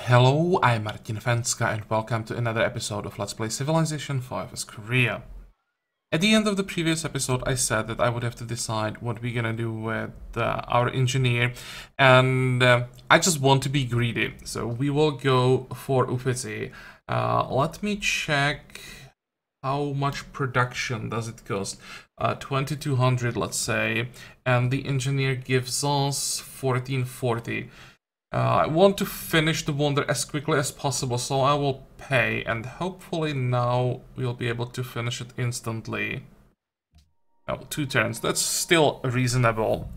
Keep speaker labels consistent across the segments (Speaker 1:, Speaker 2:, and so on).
Speaker 1: Hello, I'm Martin Fencka and welcome to another episode of Let's Play Civilization 5 as Korea. At the end of the previous episode I said that I would have to decide what we're gonna do with our engineer, and I just want to be greedy, so we will go for Uffizi. Let me check how much production does it cost. 2200, let's say, and the engineer gives us 1440. I want to finish the wonder as quickly as possible, so I will pay, and hopefully now we'll be able to finish it instantly. Oh, 2 turns, that's still reasonable.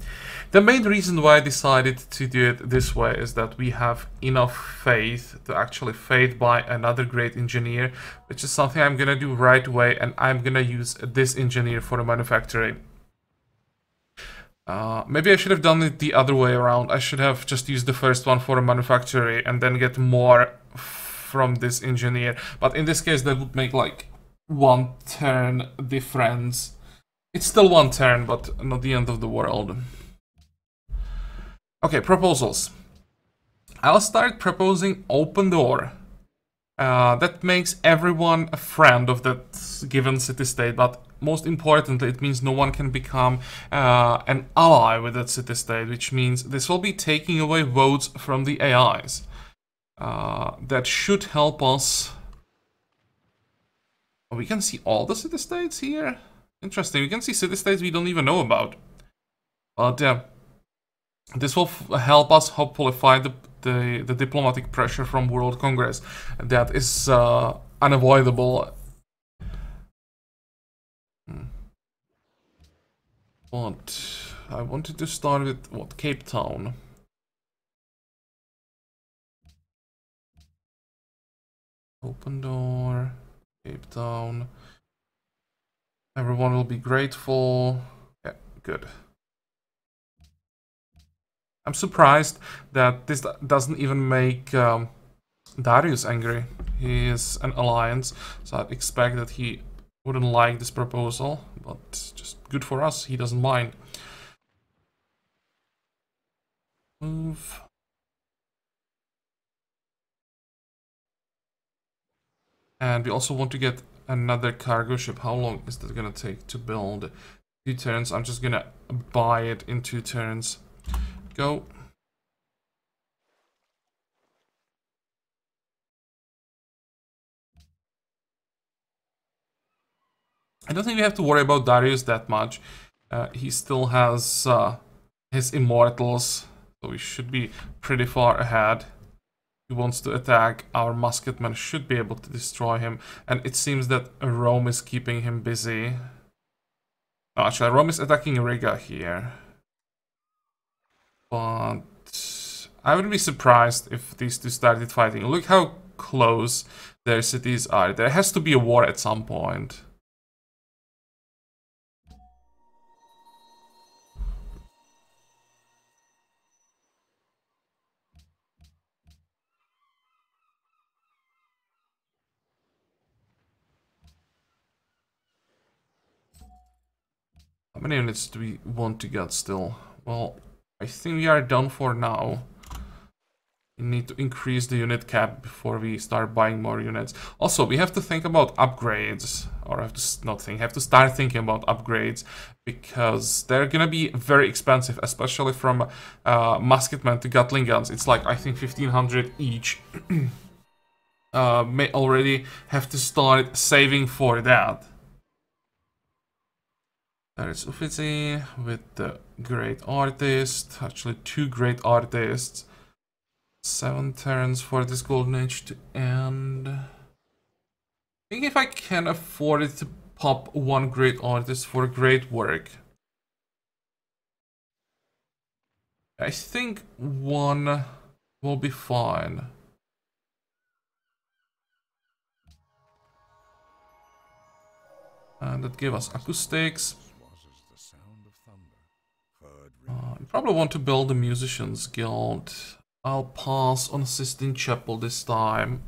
Speaker 1: The main reason why I decided to do it this way is that we have enough faith to actually faith by another great engineer, which is something I'm gonna do right away, and I'm gonna use this engineer for the manufacturing. Maybe I should have done it the other way around. I should have just used the first one for a manufacturer and then get more from this engineer. But in this case, that would make like 1 turn difference. It's still 1 turn, but not the end of the world. Okay, proposals. I'll start proposing open door. That makes everyone a friend of that given city-state, but most importantly, it means no one can become an ally with that city-state, which means this will be taking away votes from the AIs. That should help us. Oh, we can see all the city-states here? Interesting, we can see city-states we don't even know about. But yeah, this will help us hopefully fight the diplomatic pressure from World Congress that is unavoidable. But I wanted to start with what, Cape Town. Open door, Cape Town. Everyone will be grateful. Yeah, good. I'm surprised that this doesn't even make Darius angry. He is an alliance, so I'd expect that he wouldn't like this proposal, but just good for us, he doesn't mind. Move. And we also want to get another cargo ship. How long is that gonna take to build? 2 turns. I'm just gonna buy it in 2 turns. Go. I don't think we have to worry about Darius that much. He still has his immortals, so we should be pretty far ahead. He wants to attack, our musketmen should be able to destroy him, and it seems that Rome is keeping him busy. No, actually, Rome is attacking Riga here. But I would be surprised if these two started fighting. Look how close their cities are. There has to be a war at some point. How many units do we want to get still? Well, I think we are done for now. We need to increase the unit cap before we start buying more units. Also, we have to think about upgrades. Or have to not think, have to start thinking about upgrades. Because they're gonna be very expensive, especially from musketmen to Gatling guns. It's like, I think, 1500 each. May already have to start saving for that. There is Uffizi with the great artist. Actually, 2 great artists. 7 turns for this golden age to end. I think if I can afford it to pop 1 great artist for great work. I think 1 will be fine. And that gave us acoustics. I probably want to build a musicians guild. I'll pass on Sistine Chapel this time.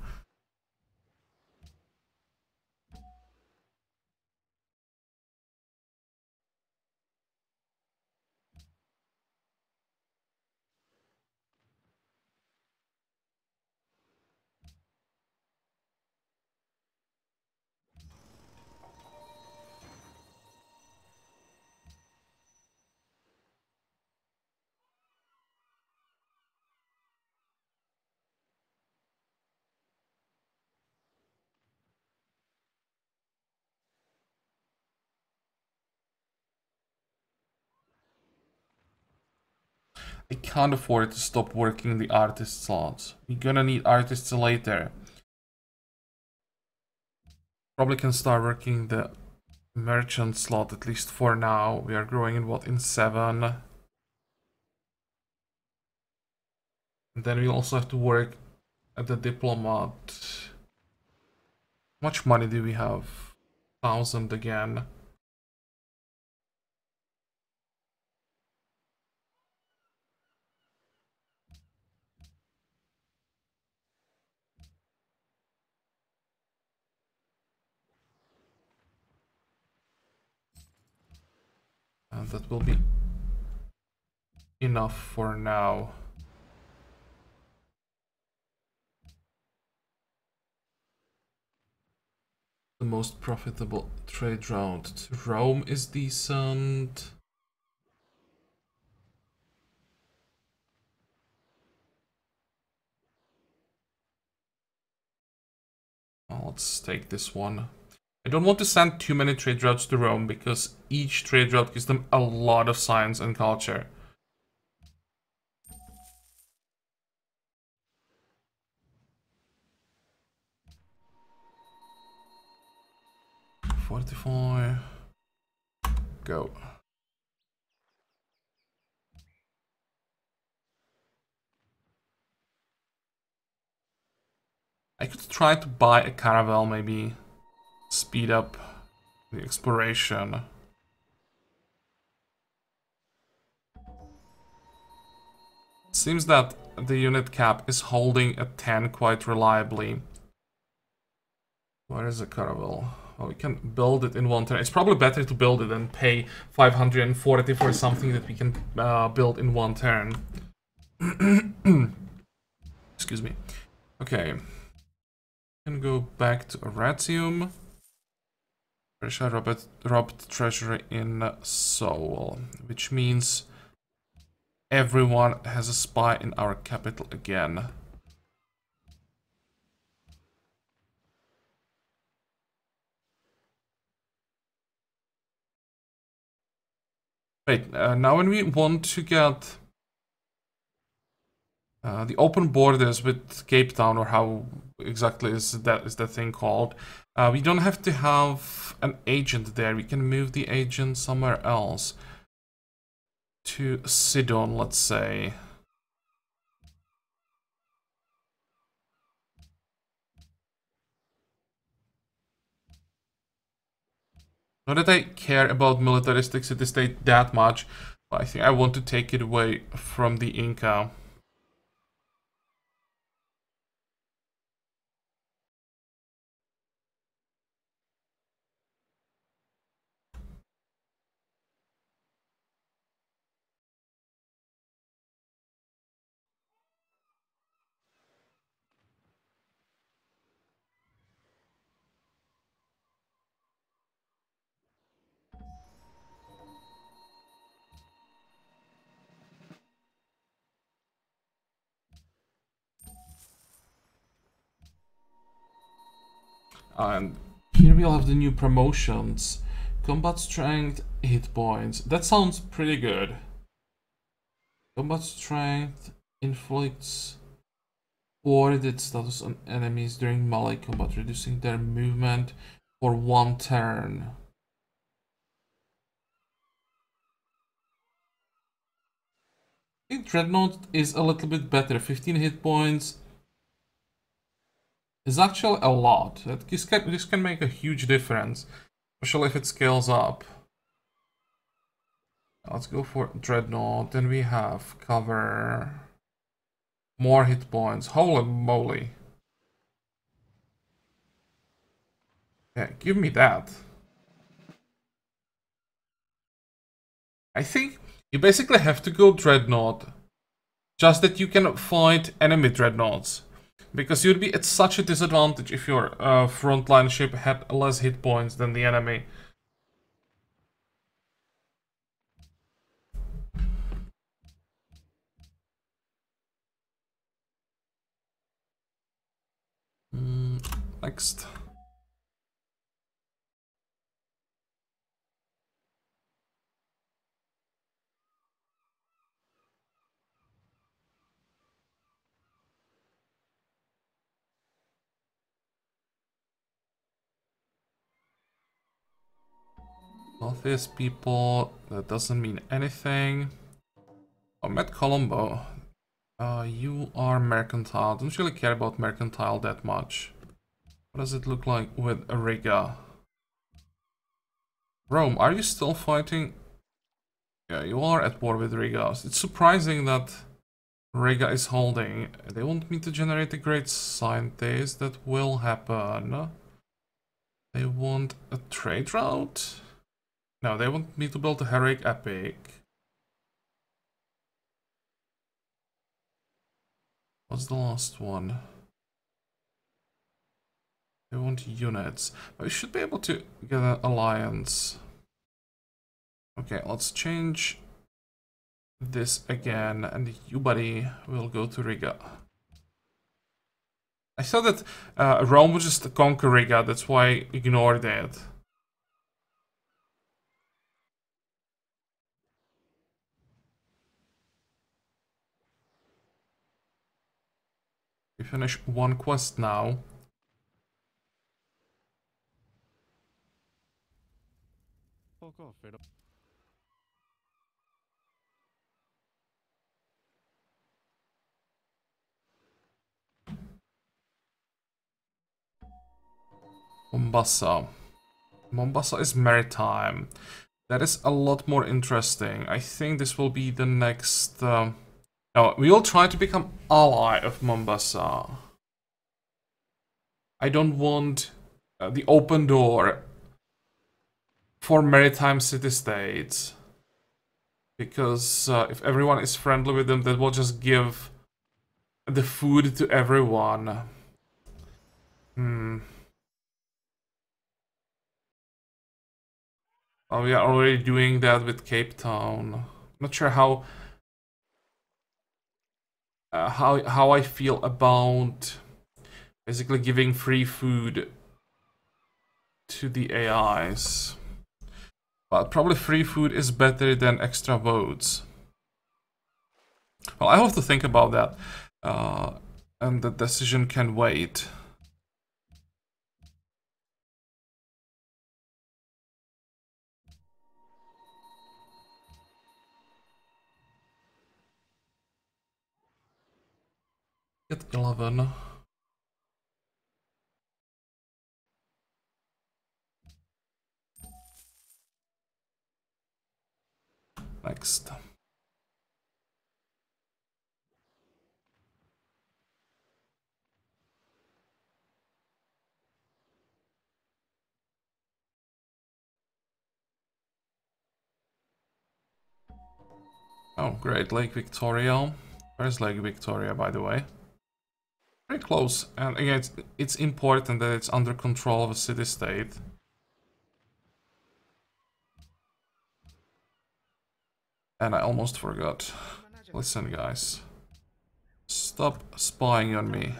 Speaker 1: I can't afford to stop working the artist slots. We're gonna need artists later. Probably can start working the merchant slot, at least for now. We are growing in what, in 7. And then we also have to work at the diplomat. How much money do we have? 1,000 again. And that will be enough for now. The most profitable trade route to Rome is decent. Well, let's take this one. I don't want to send too many trade routes to Rome because each trade route gives them a lot of science and culture. Fortify. Go. I could try to buy a caravel, maybe speed up the exploration. Seems that the unit cap is holding a 10 quite reliably. Where is the caravel? Well, we can build it in 1 turn. It's probably better to build it than pay 540 for something that we can build in 1 turn. Excuse me. Okay. Can go back to Aratium. Russia robbed treasury in Seoul, which means everyone has a spy in our capital again. Wait, now when we want to get the open borders with Cape Town, or how exactly is that thing called, we don't have to have an agent there. We can move the agent somewhere else. To Sidon, let's say. Not that I care about militaristic city-state that much, but I think I want to take it away from the Inca. And here we'll have the new promotions. Combat strength, hit points. That sounds pretty good. Combat strength inflicts coordinated status on enemies during melee combat, reducing their movement for 1 turn. I think Dreadnought is a little bit better. 15 hit points is actually a lot. This can make a huge difference, especially if it scales up. Let's go for Dreadnought. Then we have cover. More hit points. Holy moly. Yeah, give me that. I think you basically have to go Dreadnought. Just that you can fight enemy Dreadnoughts. Because you'd be at such a disadvantage if your frontline ship had less hit points than the enemy. Next. Wealthiest people, that doesn't mean anything. Oh, met Colombo. You are mercantile. Don't really care about mercantile that much. What does it look like with Riga? Rome, are you still fighting? Yeah, you are at war with Riga. It's surprising that Riga is holding. They want me to generate a great scientist. That will happen. They want a trade route? No, they want me to build a heroic epic. What's the last one? They want units. But we should be able to get an alliance. Okay, let's change this again, and you, buddy, will go to Riga. I thought that Rome would just conquer Riga, that's why I ignored it. We finish one quest now. Mombasa. Mombasa is maritime. That is a lot more interesting. I think this will be the next... No, we will try to become ally of Mombasa. I don't want the open door for maritime city-states. Because if everyone is friendly with them, that will just give the food to everyone. Oh, we are already doing that with Cape Town. Not sure how I feel about basically giving free food to the AIs. But probably free food is better than extra votes. Well, I have to think about that. And the decision can wait. Get 11. Next. Oh, great. Lake Victoria. Where's Lake Victoria, by the way? Very close. And again, it's important that it's under control of a city-state. And I almost forgot. Listen, guys. Stop spying on me.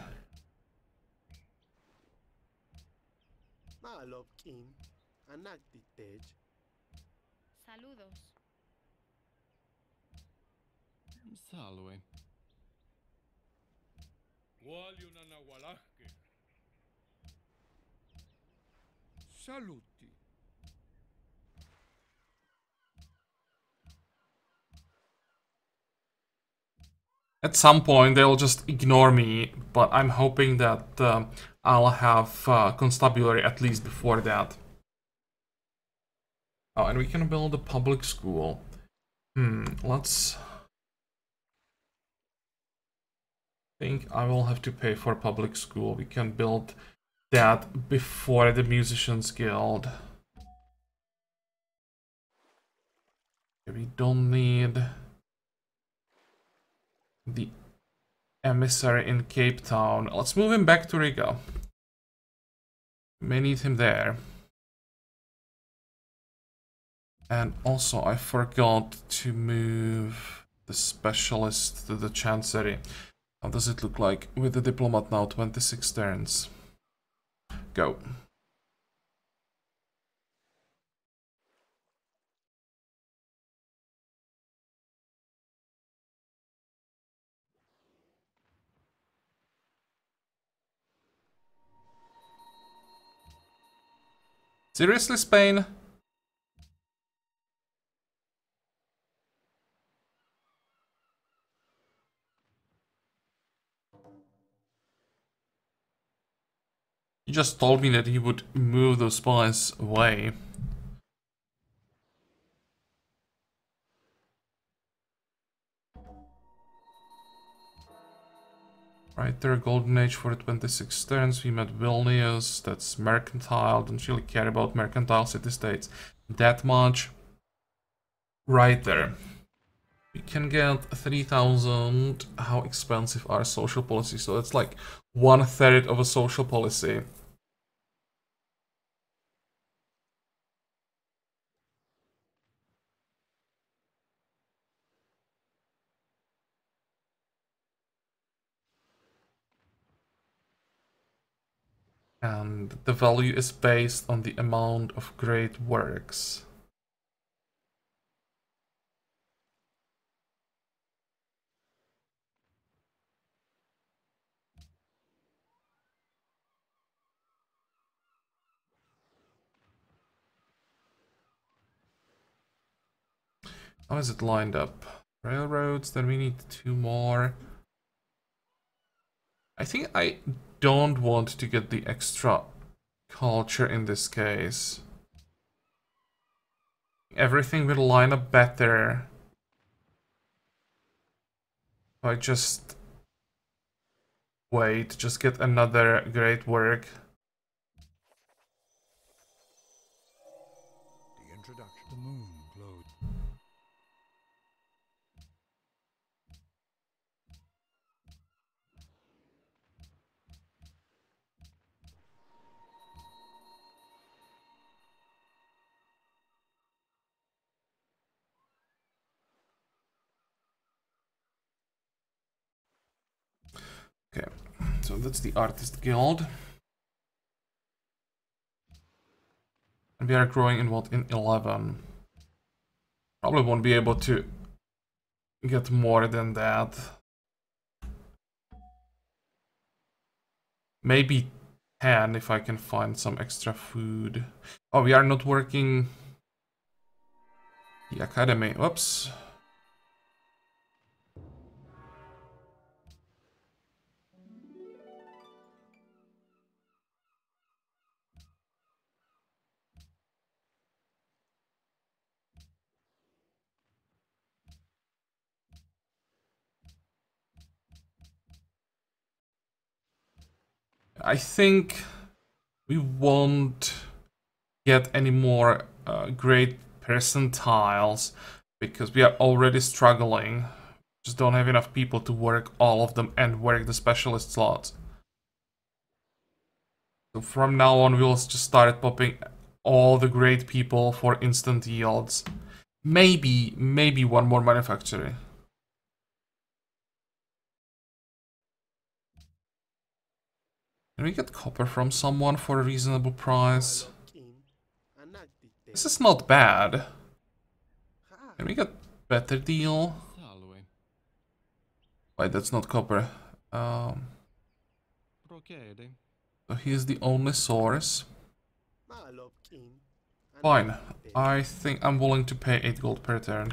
Speaker 2: Salve. Saluti.
Speaker 1: At some point they'll just ignore me, but I'm hoping that I'll have constabulary at least before that. Oh, and we can build a public school. Let's... think I will have to pay for public school. We can build that before the Musicians Guild. We don't need the emissary in Cape Town. Let's move him back to Riga. May need him there. And also I forgot to move the specialist to the Chancery. How does it look like with the diplomat now? 26 turns. Go. Seriously, Spain? He just told me that he would move those spies away. Right there, golden age for the 26 turns. We met Vilnius, that's mercantile. Don't really care about mercantile city-states that much. Right there. We can get 3,000. How expensive are social policies? So it's like 1/3 of a social policy. And the value is based on the amount of great works. How is it lined up? Railroads, then we need 2 more. I think I don't want to get the extra culture in this case. Everything will line up better if I just wait, just get another great work.
Speaker 2: The introduction. The moon glowed.
Speaker 1: Okay, so that's the Artist Guild. And we are growing in what? In 11. Probably won't be able to get more than that. Maybe 10 if I can find some extra food. Oh, we are not working the academy. Whoops. I think we won't get any more great percentiles because we are already struggling. Just don't have enough people to work all of them and work the specialist slots. So from now on, we'll just start popping all the great people for instant yields. Maybe one more manufacturer. Can we get copper from someone for a reasonable price? This is not bad. Can we get better deal?
Speaker 2: Salve.
Speaker 1: Wait, that's not copper.
Speaker 2: Procede.
Speaker 1: So he's the only source. Fine. I think I'm willing to pay 8 gold per turn.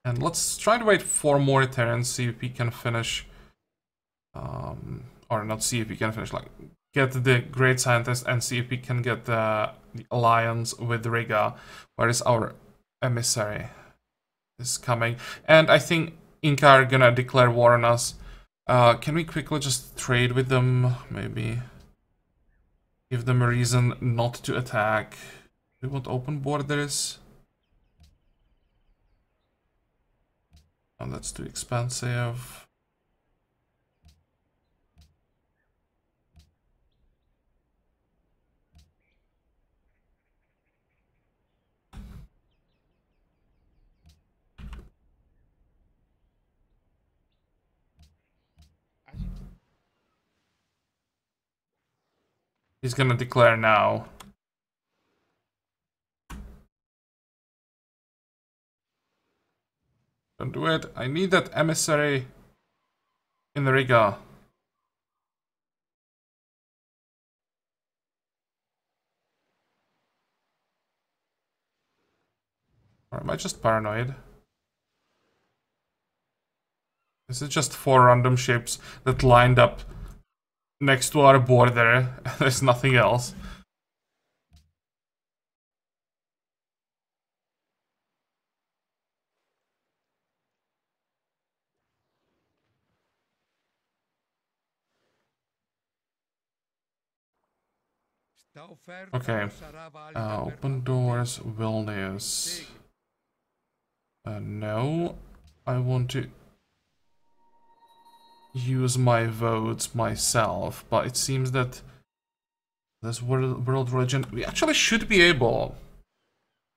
Speaker 1: And let's try to wait 4 more turns, see if we can finish. Or not see if we can finish, like, get the great scientist and see if we can get the alliance with Riga. Where is our emissary? Is coming. And I think Inca are gonna declare war on us. Can we quickly just trade with them? Maybe. Give them a reason not to attack. We want open borders. Oh, that's too expensive. He's gonna declare now. Don't do it. I need that emissary in the Riga. Or am I just paranoid? Is it just 4 random ships that lined up next to our border? There's nothing else. Okay. Open doors, Vilnius. No. I want to use my votes myself, but it seems that this world religion, we actually should be able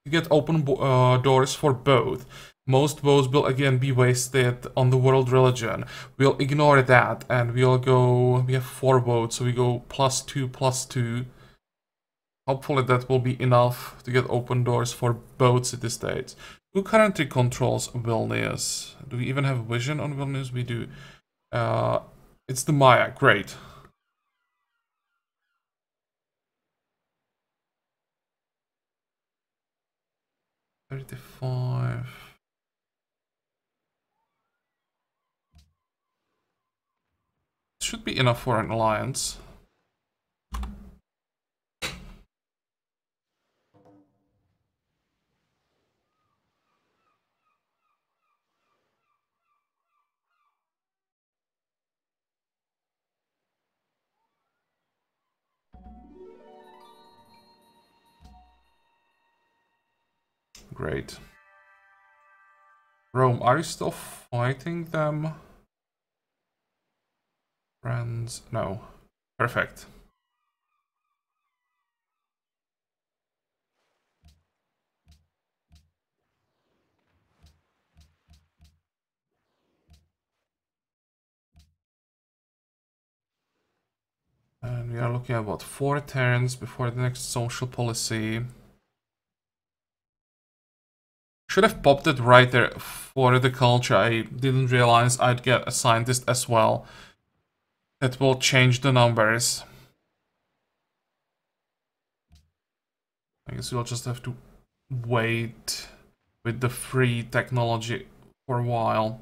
Speaker 1: to get open doors for both. Most votes will again be wasted on the world religion. We'll ignore that and we'll go, we have 4 votes, so we go +2, +2. Hopefully that will be enough to get open doors for both city-states. Who currently controls Vilnius? Do we even have vision on Vilnius? We do. It's the Maya, great. $35. Should be enough for an alliance. Great. Rome, are you still fighting them? Friends, no. Perfect. And we are looking at about 4 turns before the next social policy. Should have popped it right there for the culture. I didn't realize I'd get a scientist as well. That will change the numbers. I guess we'll just have to wait with the free technology for a while.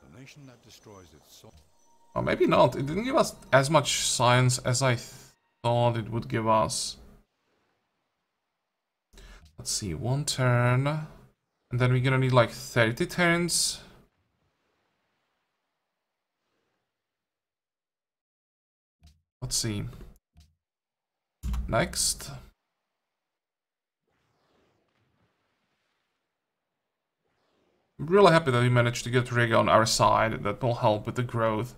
Speaker 2: The nation that destroys its soul.
Speaker 1: Or maybe not. It didn't give us as much science as I thought it would give us. Let's see, 1 turn. And then we're gonna need like 30 turns. Let's see. Next. I'm really happy that we managed to get Riga on our side. That will help with the growth.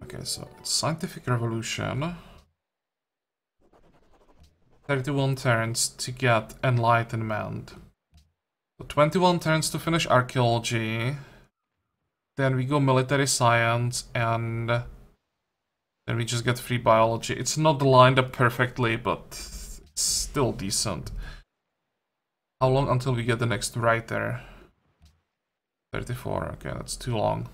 Speaker 1: Okay, so it's Scientific Revolution. 31 turns to get Enlightenment. So 21 turns to finish Archaeology. Then we go Military Science, and then we just get Free Biology. It's not lined up perfectly, but it's still decent. How long until we get the next writer? 34, okay, that's too long.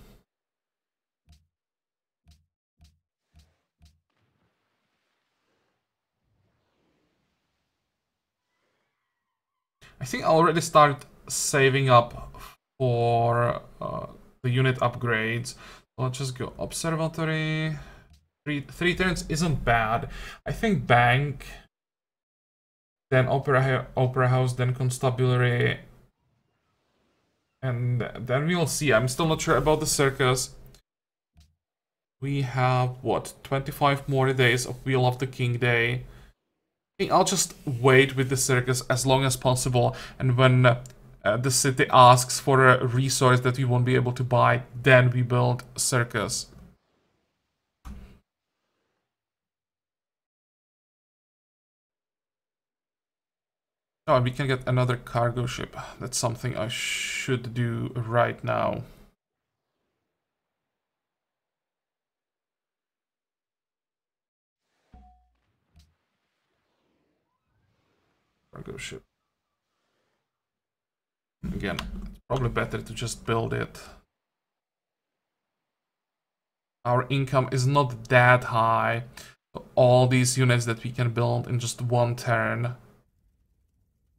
Speaker 1: I think I already started saving up for the unit upgrades. So let's just go Observatory. Three turns isn't bad. I think Bank, then Opera House, then Constabulary, and then we'll see. I'm still not sure about the circus. We have, what, 25 more days of Wheel of the King Day. I'll just wait with the circus as long as possible, and when the city asks for a resource that we won't be able to buy, then we build circus. Oh, and we can get another cargo ship. That's something I should do right now. Cargo ship. Again, it's probably better to just build it. Our income is not that high. All these units that we can build in just one turn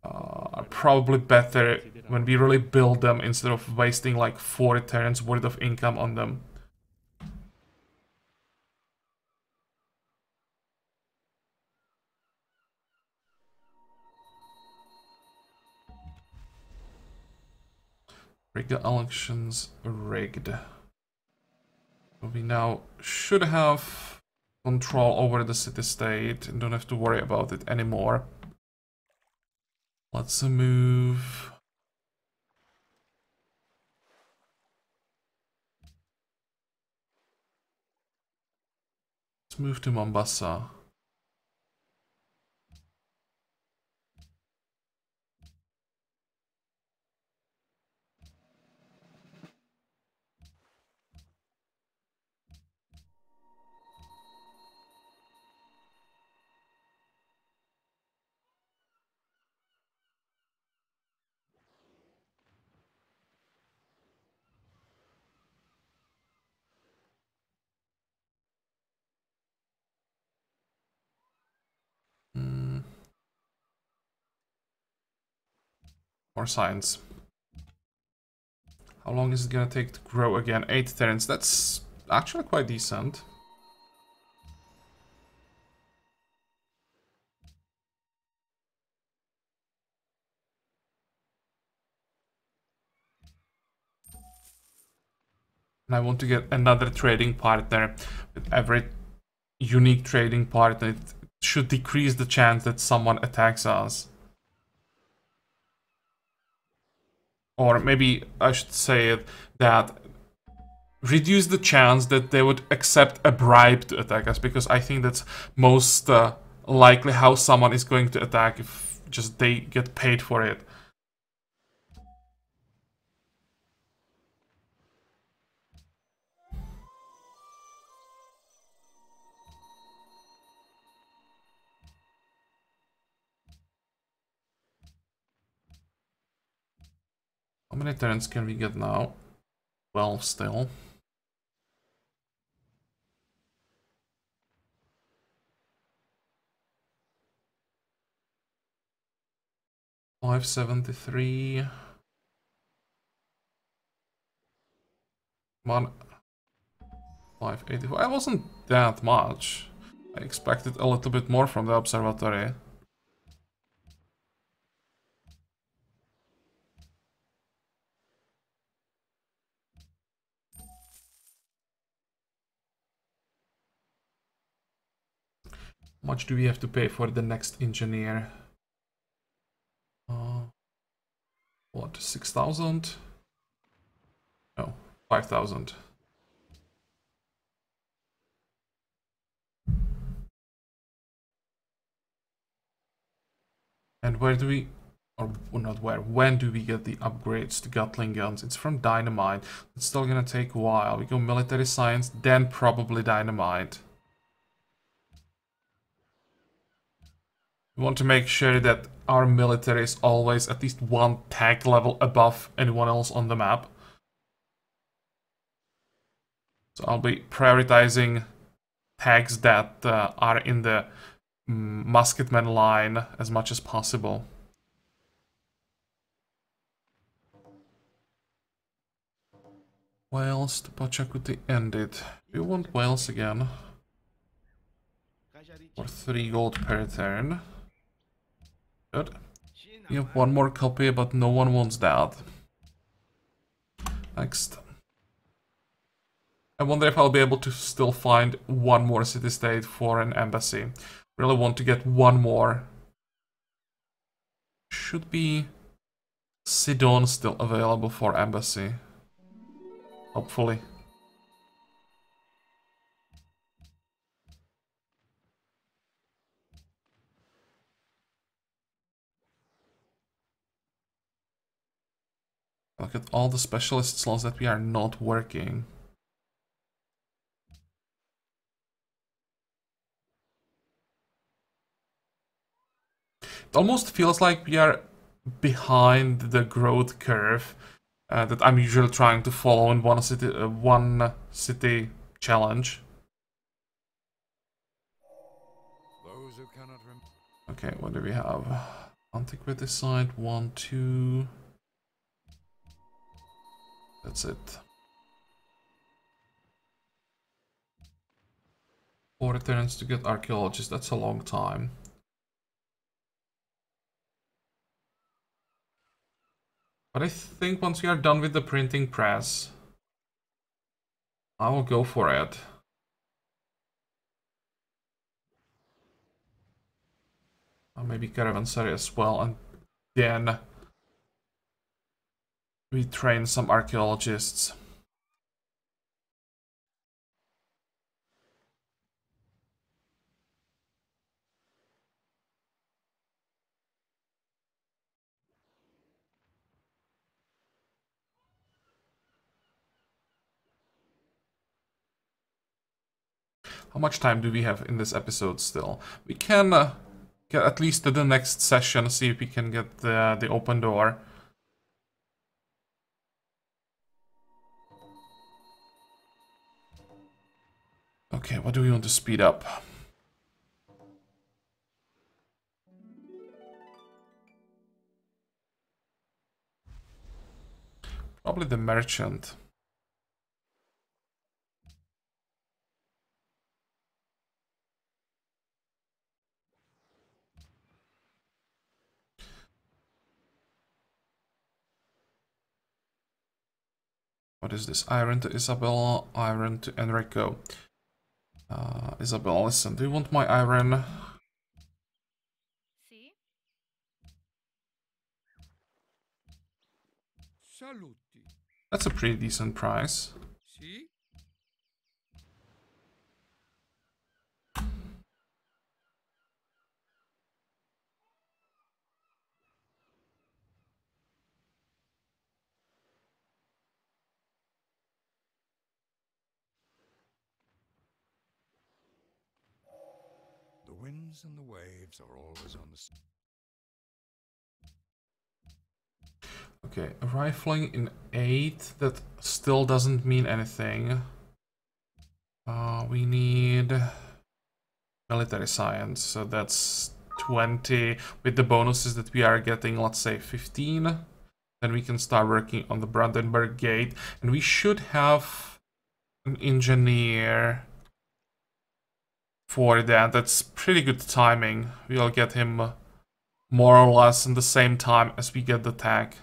Speaker 1: are probably better when we really build them instead of wasting like 4 turns worth of income on them. Rig the elections rigged. So we now should have control over the city-state and don't have to worry about it anymore. Let's move. Let's move to Mombasa. More science. How long is it gonna take to grow again? 8 turns. That's actually quite decent. And I want to get another trading partner. With every unique trading partner, it should decrease the chance that someone attacks us. Or maybe I should say it that reduce the chance that they would accept a bribe to attack us, because I think that's most likely how someone is going to attack if just they get paid for it. How many turns can we get now? 12 still. $573. Come on. 584. It wasn't that much. I expected a little bit more from the observatory. How much do we have to pay for the next engineer? What, 6,000? No, 5,000. And where do we, or not where, when do we get the upgrades to Gatling guns? It's from Dynamite. It's still gonna take a while. We go military science, then probably Dynamite. We want to make sure that our military is always at least 1 tech level above anyone else on the map. So I'll be prioritizing tags that are in the musketman line as much as possible. Wales to Pachacuti ended. We want Wales again. For 3 gold per turn. Good. We have 1 more copy, but no one wants that. Next. I wonder if I'll be able to still find 1 more city-state for an embassy. Really want to get 1 more. Should be Sidon still available for embassy. Hopefully. Look at all the specialist slots that we are not working. almost feels like we are behind the growth curve that I'm usually trying to follow in one city challenge.
Speaker 2: Those who cannot
Speaker 1: Okay, what do we have? Antiquity site, 1, 2. That's it. 4 turns to get archaeologists, that's a long time. But I think once we are done with the printing press, I will go for it. Maybe caravanserai as well, and then we train some archaeologists. How much time do we have in this episode still? We can get at least to the next session, see if we can get the open door. Okay, what do we want to speed up? Probably the merchant. What is this? Iron to Isabella, iron to Enrico. Isabella, listen, do you want my iron?
Speaker 3: Sì.
Speaker 2: Saluti.
Speaker 1: That's a pretty decent price.
Speaker 2: Sì. The winds and the waves are always on the
Speaker 1: Okay, rifling in 8, that still doesn't mean anything. We need military science, so that's 20. With the bonuses that we are getting, let's say 15. Then we can start working on the Brandenburg Gate, and we should have an engineer for that. That's pretty good timing. We'll get him more or less in the same time as we get the tag.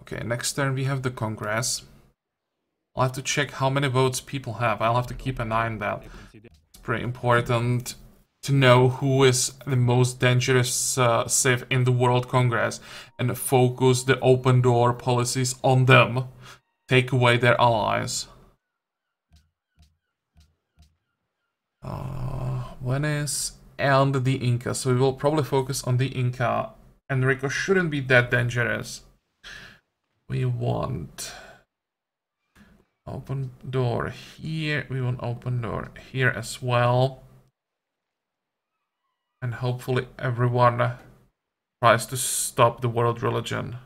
Speaker 1: Okay, next turn we have the Congress. I'll have to check how many votes people have. I'll have to keep an eye on that. It's pretty important to know who is the most dangerous civ in the World Congress and focus the open door policies on them. Take away their allies. Venice and the Inca. So we will probably focus on the Inca. Enrico shouldn't be that dangerous. We want open door here. We want open door here as well. And hopefully everyone tries to stop the world religion.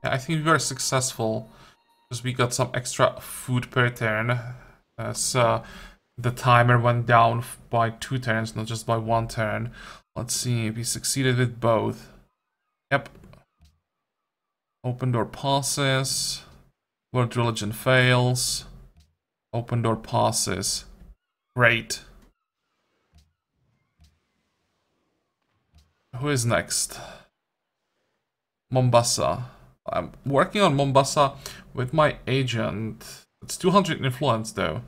Speaker 1: Yeah, I think we were successful because we got some extra food per turn. So the timer went down by 2 turns, not just by 1 turn. Let's see if we succeeded with both. Yep. Open door passes. World religion fails. Open door passes. Great. Who is next? Mombasa. I'm working on Mombasa with my agent. It's 200 influence though.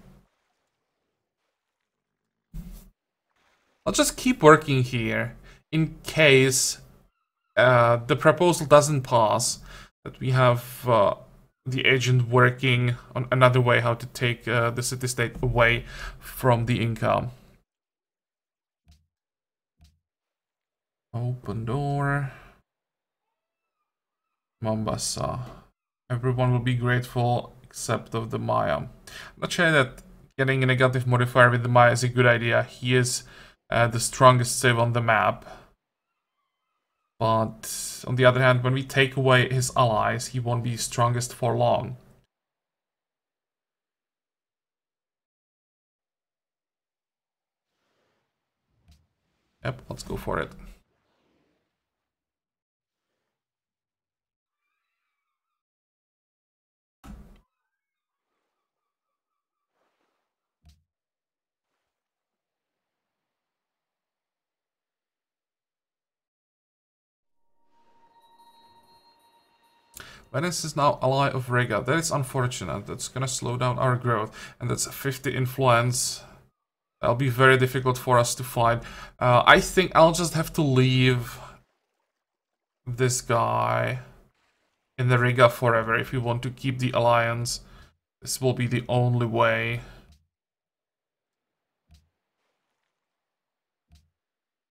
Speaker 1: I'll just keep working here in case the proposal doesn't pass. That we have the agent working on another way how to take the city-state away from the Inca. Open door. Mombasa. Everyone will be grateful except of the Maya. I'm not sure that getting a negative modifier with the Maya is a good idea. He is the strongest civ on the map. But on the other hand, when we take away his allies, he won't be strongest for long. Yep, let's go for it. Venice is now ally of Riga. That is unfortunate. That's gonna slow down our growth. And that's 50 influence. That'll be very difficult for us to find. I think I'll just have to leave this guy in the Riga forever if we want to keep the alliance. This will be the only way.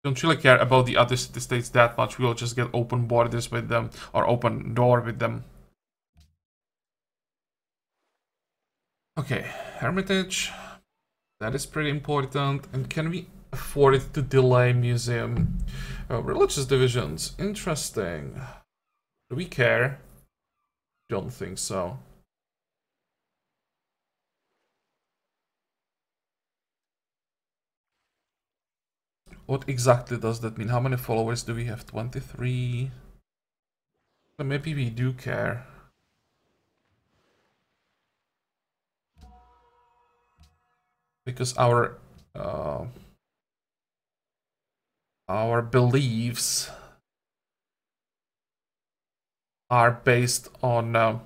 Speaker 1: Don't really care about the other city-states that much. We'll just get open borders with them, or open door with them. Okay, Hermitage. That is pretty important. And can we afford it to delay museum? Religious divisions. Interesting. Do we care? Don't think so. What exactly does that mean? How many followers do we have? 23. So maybe we do care. Because our beliefs are based on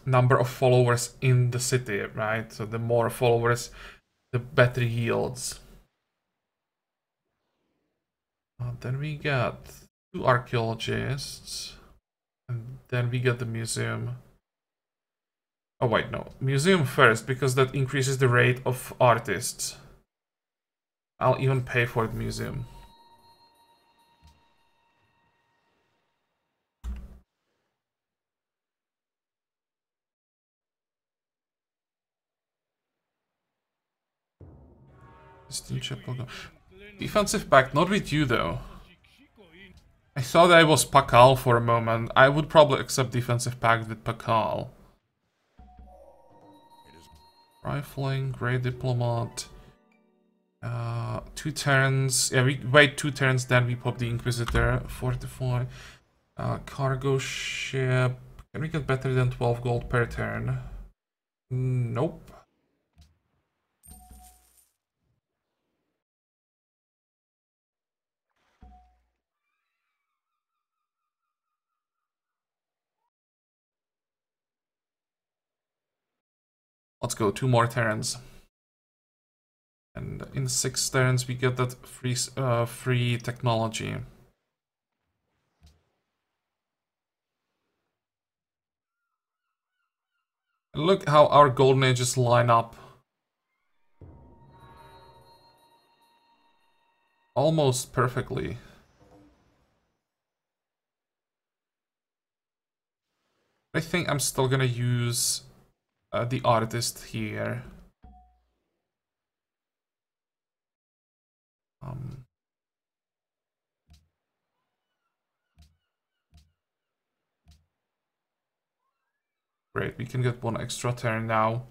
Speaker 1: number of followers in the city, right? So the more followers, the better yields. Then we got 2 archaeologists, and then we get the museum. Oh wait, no, museum first, because that increases the rate of artists. I'll even pay for the museum. Defensive pact, not with you though. I thought I was Pakal for a moment. I would probably accept defensive pact with Pakal. Rifling, great diplomat. 2 turns. Yeah, we wait 2 turns, then we pop the Inquisitor. Fortify. Cargo ship. Can we get better than 12 gold per turn? Nope. Let's go, 2 more turns. And in 6 turns we get that free technology. And look how our golden ages line up. Almost perfectly. I think I'm still gonna use the artist here. Great, we can get 1 extra turn now.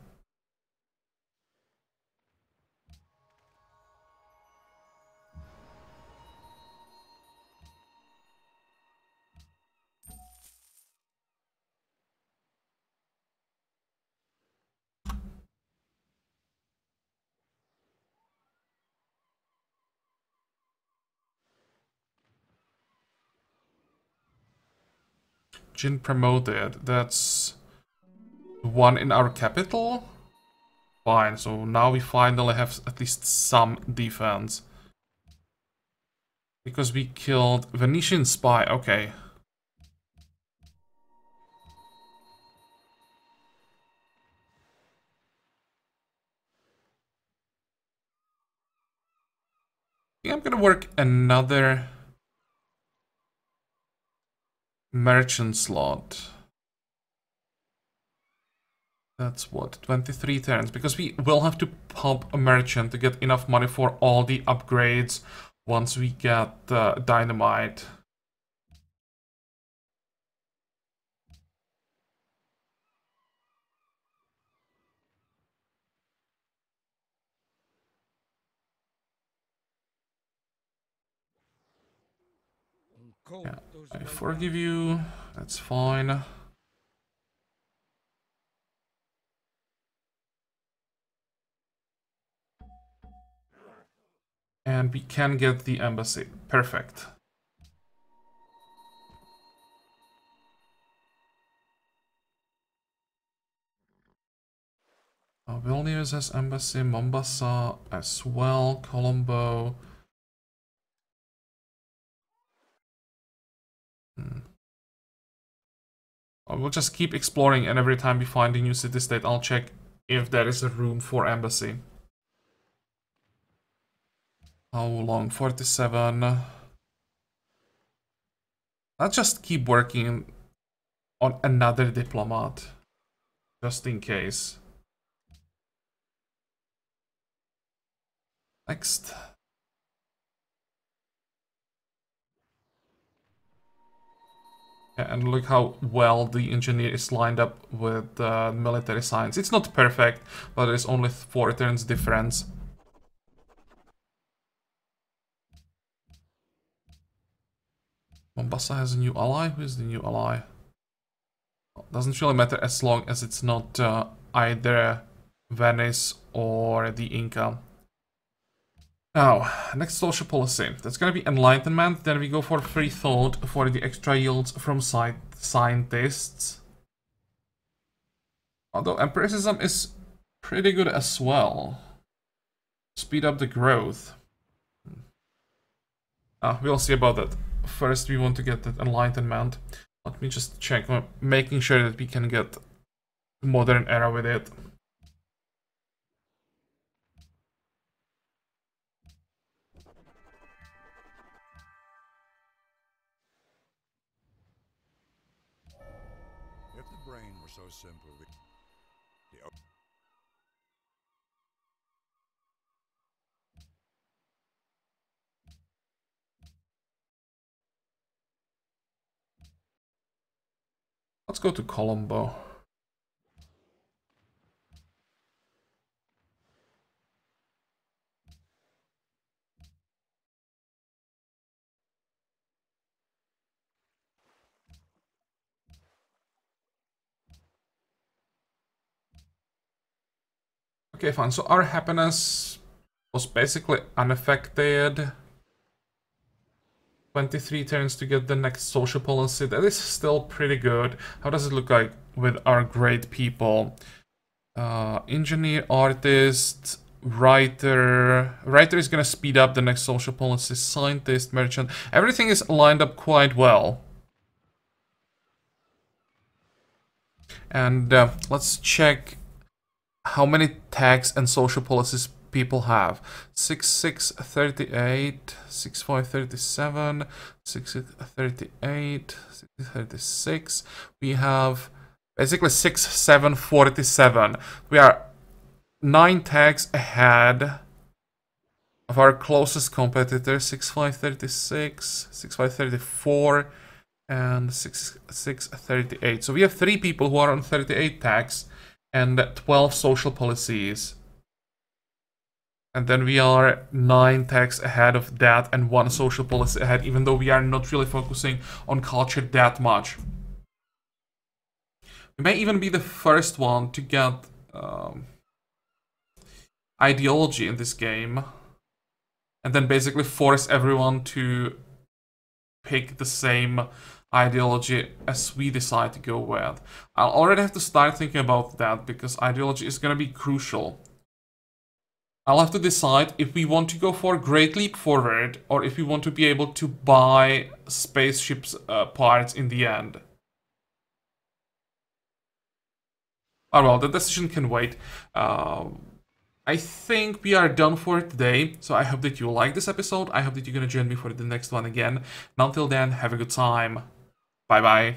Speaker 1: Jin promoted. That's one in our capital. Fine, so now we finally have at least some defense. Because we killed Venetian spy, okay. I think I'm gonna work another merchant slot. That's what, 23 turns, because we will have to pump a merchant to get enough money for all the upgrades once we get dynamite. Yeah, I forgive you, that's fine. And we can get the embassy. Perfect. Vilnius has embassy, Mombasa as well, Colombo. We'll just keep exploring, and every time we find a new city-state, I'll check if there is a room for embassy. How long? 47. I'll just keep working on another diplomat, just in case. Next. Yeah, and look how well the engineer is lined up with military science. It's not perfect, but there's only 4 turns difference. Mombasa has a new ally. Who is the new ally? Doesn't really matter as long as it's not either Venice or the Inca. Now, next social policy. That's gonna be enlightenment. Then we go for free thought for the extra yields from scientists. Although empiricism is pretty good as well. Speed up the growth. We'll see about that. First, we want to get that enlightenment. Let me just check, making sure that we can get modern era with it.
Speaker 2: If the brain were so simple,
Speaker 1: Let's go to Colombo. Okay, fine. So our happiness was basically unaffected. 23 turns to get the next social policy. That is still pretty good. How does it look like with our great people? Engineer, artist, writer. Writer is gonna speed up the next social policy. Scientist, merchant. Everything is lined up quite well. And let's check how many tax and social policies people have. 6638, 6537, 6638, 6636. We have basically 6747. We are 9 tags ahead of our closest competitor, 6536, 6534, and 6638. So we have 3 people who are on 38 tags and 12 social policies. And then we are 9 tags ahead of that and 1 social policy ahead, even though we are not really focusing on culture that much. We may even be the first one to get ideology in this game. And then basically force everyone to pick the same ideology as we decide to go with. I'll already have to start thinking about that because ideology is going to be crucial. I'll have to decide if we want to go for a Great Leap Forward or if we want to be able to buy spaceships parts in the end. Oh well, the decision can wait. I think we are done for today, so I hope that you like this episode. I hope that you're gonna join me for the next one again. And until then, have a good time. Bye bye.